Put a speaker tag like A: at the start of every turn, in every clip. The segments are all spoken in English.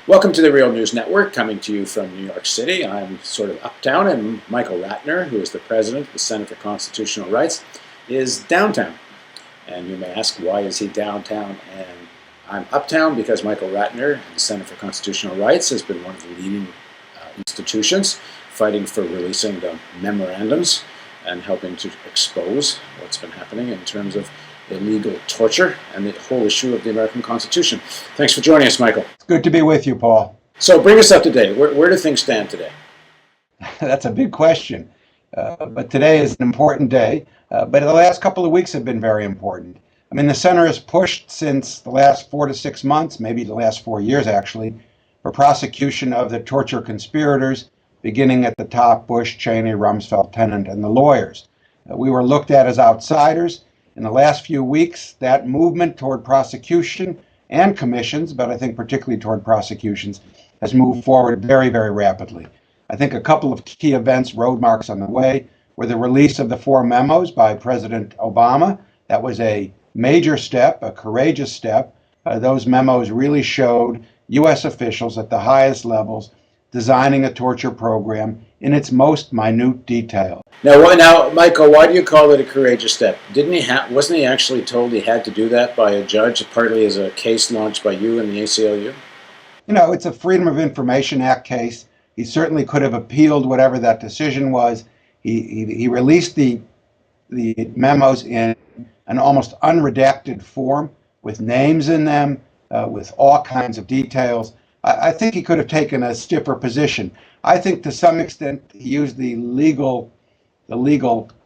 A: Welcome to the Real News Network, coming to you from New York City. I'm sort of uptown, and Michael Ratner, who is the president of the Center for Constitutional Rights, is downtown. And you may ask, why is he downtown? And I'm uptown because Michael Ratner and the Center for Constitutional Rights has been one of the leading institutions fighting for releasing the memorandums and helping to expose what's been happening in terms of illegal torture and the whole issue of the American Constitution. Thanks for joining us, Michael.
B: It's good to be with you, Paul.
A: So bring us up to date. Where do things stand today?
B: That's a big question. But today is an important day. But the last couple of weeks have been very important. I mean, the center has pushed since the last 4 to 6 months, maybe the last 4 years actually, for prosecution of the torture conspirators, beginning at the top: Bush, Cheney, Rumsfeld, Tennant, and the lawyers. We were looked at as outsiders. In the last few weeks, that movement toward prosecution and commissions, but I think particularly toward prosecutions, has moved forward very, very rapidly. I think a couple of key events, roadmarks on the way, were the release of the 4 memos by President Obama. That was a major step, a courageous step. Those memos really showed U.S. officials at the highest levels designing a torture program in its most minute detail.
A: Now, Michael, why do you call it a courageous step? Wasn't he actually told he had to do that by a judge, partly as a case launched by you and the ACLU?
B: You know, it's a Freedom of Information Act case. He certainly could have appealed whatever that decision was. He released the memos in an almost unredacted form with names in them, with all kinds of details. I think he could have taken a stiffer position. I think to some extent he used the legal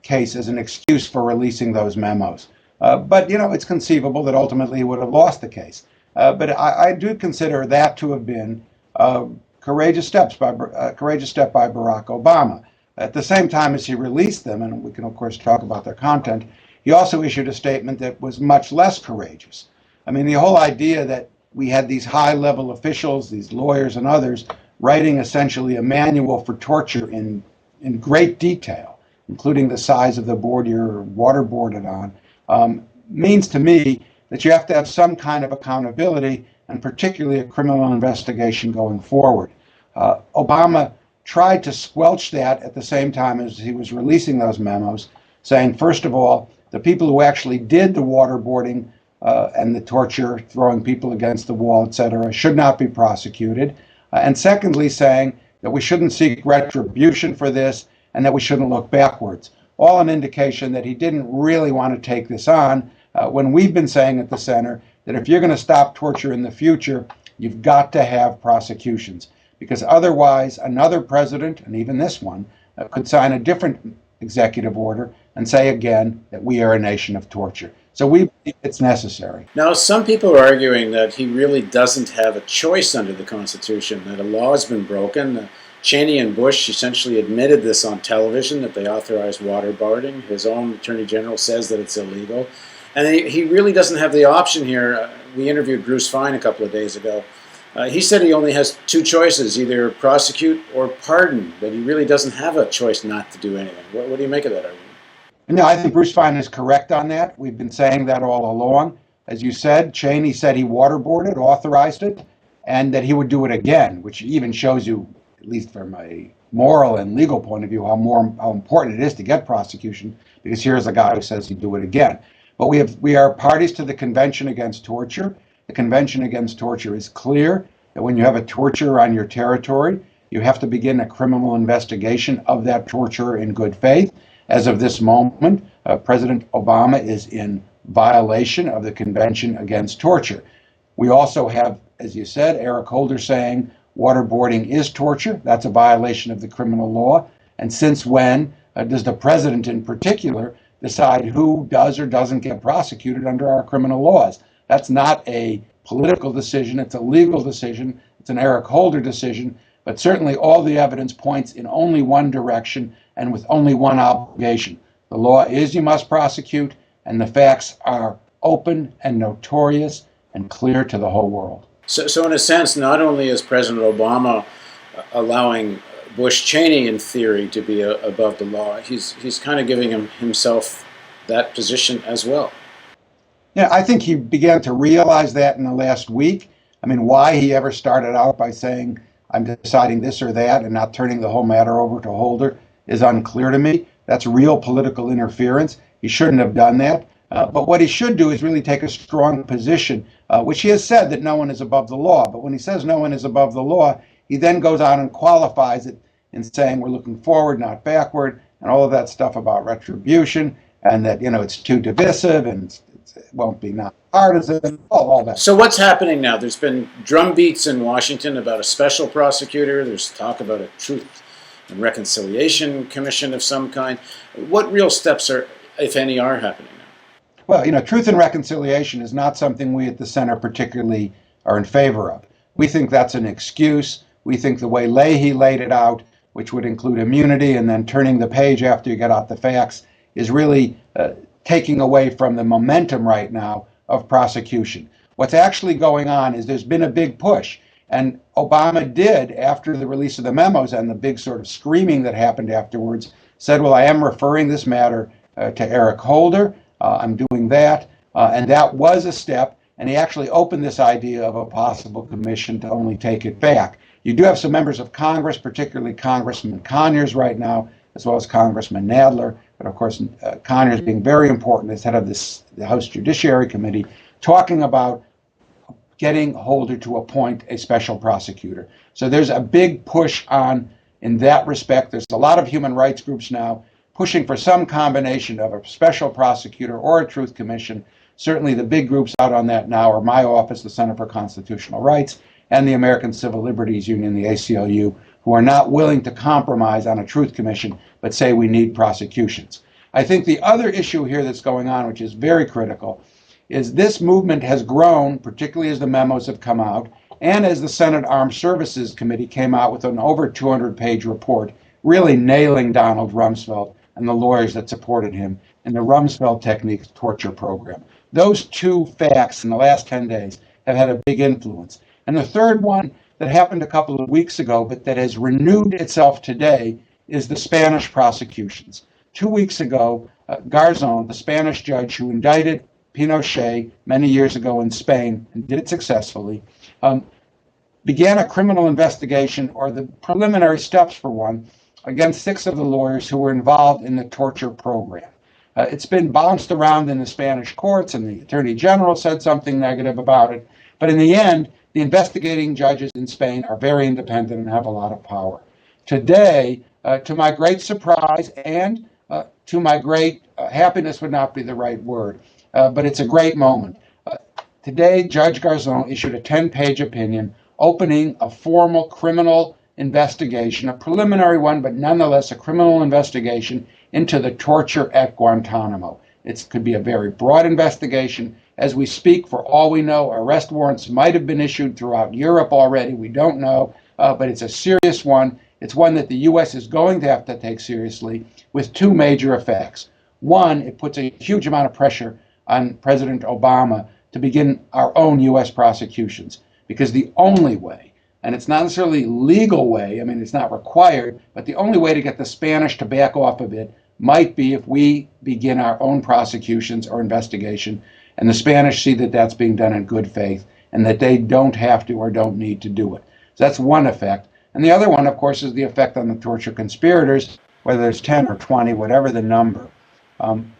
B: case as an excuse for releasing those memos. But, you know, it's conceivable that ultimately he would have lost the case. But I do consider that to have been a courageous step by Barack Obama. At the same time as he released them, and we can of course talk about their content, he also issued a statement that was much less courageous. I mean, the whole idea that we had these high-level officials, these lawyers and others, writing essentially a manual for torture in great detail, including the size of the board you're waterboarded on, means to me that you have to have some kind of accountability, and particularly a criminal investigation going forward. Obama tried to squelch that at the same time as he was releasing those memos, saying, first of all, the people who actually did the waterboarding and the torture, throwing people against the wall, etc., should not be prosecuted. And secondly, saying that we shouldn't seek retribution for this and that we shouldn't look backwards. All an indication that he didn't really want to take this on, when we've been saying at the center that if you're going to stop torture in the future, you've got to have prosecutions. Because otherwise, another president, and even this one, could sign a different executive order and say again that we are a nation of torture. So we believe it's necessary.
A: Now, some people are arguing that he really doesn't have a choice under the Constitution, that a law has been broken. Cheney and Bush essentially admitted this on television, that they authorized waterboarding. His own attorney general says that it's illegal. And he really doesn't have the option here. We interviewed Bruce Fine a couple of days ago. He said he only has 2 choices, either prosecute or pardon, that he really doesn't have a choice not to do anything. What do you make of that argument?
B: No, I think Bruce Fine is correct on that. We've been saying that all along. As you said, Cheney said he waterboarded, authorized it, and that he would do it again, which even shows you, at least from a moral and legal point of view, how important it is to get prosecution, because here's a guy who says he'd do it again. But we are parties to the Convention Against Torture. The Convention Against Torture is clear that when you have a torturer on your territory, you have to begin a criminal investigation of that torturer in good faith. As of this moment, President Obama is in violation of the Convention Against Torture. We also have, as you said, Eric Holder saying waterboarding is torture. That's a violation of the criminal law. And since when does the president in particular decide who does or doesn't get prosecuted under our criminal laws? That's not a political decision. It's a legal decision. It's an Eric Holder decision. But certainly all the evidence points in only one direction and with only one obligation. The law is you must prosecute, and the facts are open and notorious and clear to the whole world.
A: So in a sense, not only is President Obama allowing Bush Cheney, in theory, to be above the law, he's kind of giving himself that position as well.
B: Yeah, I think he began to realize that in the last week. I mean, why he ever started out by saying, I'm deciding this or that and not turning the whole matter over to Holder is unclear to me. That's real political interference. He shouldn't have done that. But what he should do is really take a strong position, which he has said that no one is above the law. But when he says no one is above the law, he then goes on and qualifies it in saying we're looking forward, not backward, and all of that stuff about retribution, and that, it's too divisive and it won't be nonpartisan, all that.
A: So what's happening now? There's been drumbeats in Washington about a special prosecutor. There's talk about a Truth and Reconciliation Commission of some kind. What real steps are, if any, are happening now?
B: Well, truth and reconciliation is not something we at the center particularly are in favor of. We think that's an excuse. We think the way Leahy laid it out, which would include immunity and then turning the page after you get out the facts, is really taking away from the momentum right now of prosecution. What's actually going on is there's been a big push. And Obama did, after the release of the memos and the big sort of screaming that happened afterwards, said, well, I am referring this matter to Eric Holder. I'm doing that. And that was a step. And he actually opened this idea of a possible commission to only take it back. You do have some members of Congress, particularly Congressman Conyers right now, as well as Congressman Nadler. But of course, Conyers being very important as head of the House Judiciary Committee, talking about getting Holder to appoint a special prosecutor. So there's a big push on in that respect. There's a lot of human rights groups now pushing for some combination of a special prosecutor or a truth commission. Certainly the big groups out on that now are my office, the Center for Constitutional Rights, and the American Civil Liberties Union, the ACLU, who are not willing to compromise on a truth commission, but say we need prosecutions. I think the other issue here that's going on, which is very critical, is this movement has grown, particularly as the memos have come out, and as the Senate Armed Services Committee came out with an over 200-page report, really nailing Donald Rumsfeld and the lawyers that supported him in the Rumsfeld Techniques torture program. Those two facts in the last 10 days have had a big influence. And the third one that happened a couple of weeks ago, but that has renewed itself today, is the Spanish prosecutions. 2 weeks ago, Garzón, the Spanish judge who indicted Pinochet many years ago in Spain and did it successfully, began a criminal investigation, or the preliminary steps for one, against 6 of the lawyers who were involved in the torture program. It's been bounced around in the Spanish courts, and the Attorney General said something negative about it. But in the end, the investigating judges in Spain are very independent and have a lot of power. Today, to my great surprise and to my great happiness would not be the right word, but it's a great moment. Today, Judge Garzón issued a 10-page opinion opening a formal criminal investigation, a preliminary one, but nonetheless a criminal investigation into the torture at Guantanamo. It could be a very broad investigation. As we speak, for all we know, arrest warrants might have been issued throughout Europe already. We don't know, but it's a serious one. It's one that the U.S. is going to have to take seriously with 2 major effects. One, it puts a huge amount of pressure on President Obama to begin our own U.S. prosecutions, because the only way, and it's not necessarily legal way, I mean, it's not required, but the only way to get the Spanish to back off of it might be if we begin our own prosecutions or investigation, and the Spanish see that that's being done in good faith, and that they don't have to or don't need to do it. So that's one effect. And the other one, of course, is the effect on the torture conspirators, whether it's 10 or 20, whatever the number.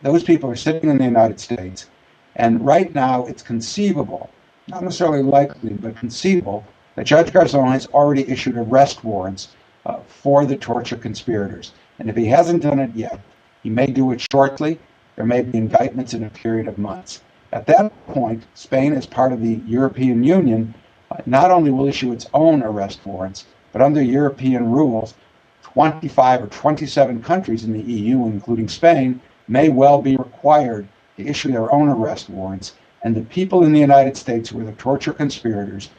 B: Those people are sitting in the United States, and right now it's conceivable, not necessarily likely, but conceivable, that Judge Garzón has already issued arrest warrants for the torture conspirators. And if he hasn't done it yet, he may do it shortly. There may be indictments in a period of months. At that point, Spain, as part of the European Union, not only will issue its own arrest warrants, but under European rules, 25 or 27 countries in the EU, including Spain, may well be required to issue their own arrest warrants. And the people in the United States who are the torture conspirators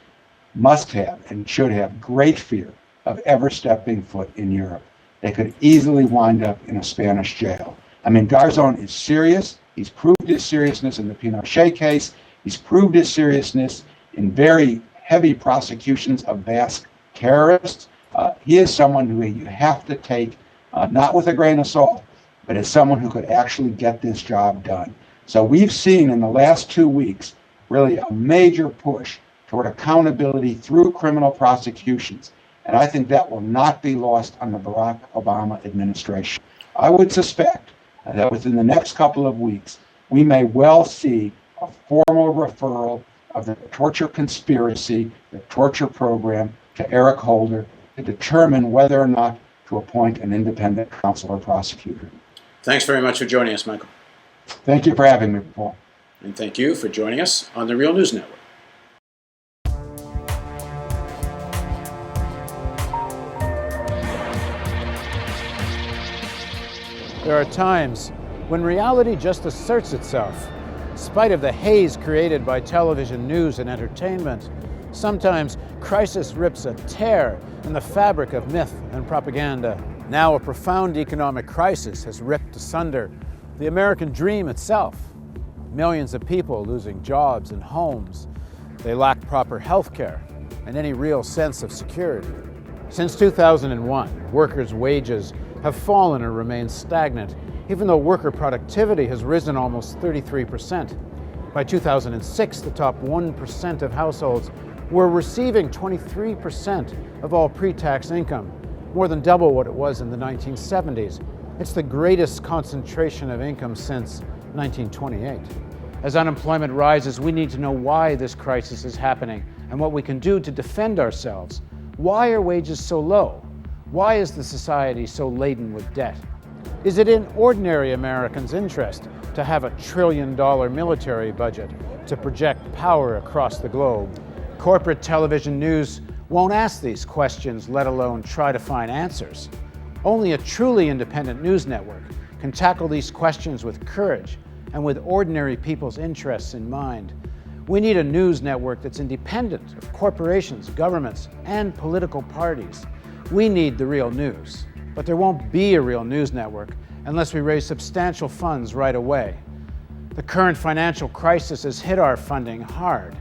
B: must have and should have great fear of ever stepping foot in Europe. They could easily wind up in a Spanish jail. I mean, Garzón is serious. He's proved his seriousness in the Pinochet case. He's proved his seriousness in very heavy prosecutions of Basque terrorists. He is someone who you have to take, not with a grain of salt, but as someone who could actually get this job done. So we've seen in the last 2 weeks really a major push toward accountability through criminal prosecutions. And I think that will not be lost on the Barack Obama administration. I would suspect that within the next couple of weeks, we may well see a formal referral of the torture conspiracy, the torture program, to Eric Holder to determine whether or not to appoint an independent counsel or prosecutor.
A: Thanks very much for joining us, Michael.
B: Thank you for having me, Paul.
A: And thank you for joining us on the Real News Network.
C: There are times when reality just asserts itself, in spite of the haze created by television news and entertainment. Sometimes crisis rips a tear in the fabric of myth and propaganda. Now a profound economic crisis has ripped asunder the American dream itself. Millions of people losing jobs and homes. They lack proper health care and any real sense of security. Since 2001, workers' wages have fallen or remained stagnant, even though worker productivity has risen almost 33%. By 2006, the top 1% of households were receiving 23% of all pre-tax income, more than double what it was in the 1970s. It's the greatest concentration of income since 1928. As unemployment rises, we need to know why this crisis is happening and what we can do to defend ourselves. Why are wages so low? Why is the society so laden with debt? Is it in ordinary Americans' interest to have $1 trillion military budget to project power across the globe? Corporate television news won't ask these questions, let alone try to find answers. Only a truly independent news network can tackle these questions with courage and with ordinary people's interests in mind. We need a news network that's independent of corporations, governments, and political parties. We need the real news. But there won't be a real news network unless we raise substantial funds right away. The current financial crisis has hit our funding hard.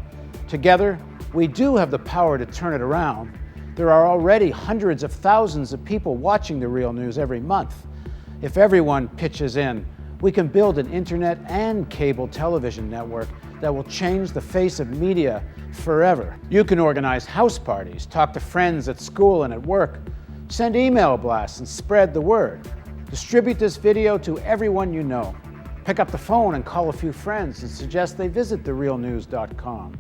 C: Together, we do have the power to turn it around. There are already hundreds of thousands of people watching the real news every month. If everyone pitches in, we can build an internet and cable television network that will change the face of media forever. You can organize house parties, talk to friends at school and at work, send email blasts and spread the word. Distribute this video to everyone you know. Pick up the phone and call a few friends and suggest they visit therealnews.com.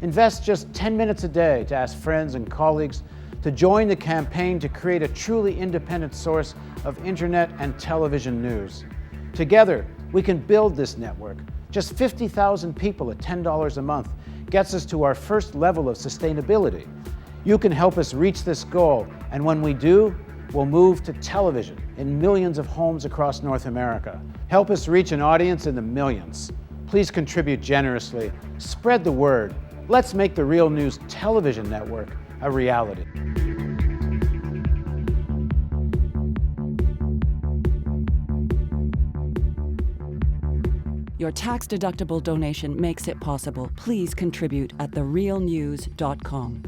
C: Invest just 10 minutes a day to ask friends and colleagues to join the campaign to create a truly independent source of internet and television news. Together, we can build this network. Just 50,000 people at $10 a month gets us to our first level of sustainability. You can help us reach this goal, and when we do, we'll move to television in millions of homes across North America. Help us reach an audience in the millions. Please contribute generously. Spread the word. Let's make the Real News television network a reality.
D: Your tax-deductible donation makes it possible. Please contribute at therealnews.com.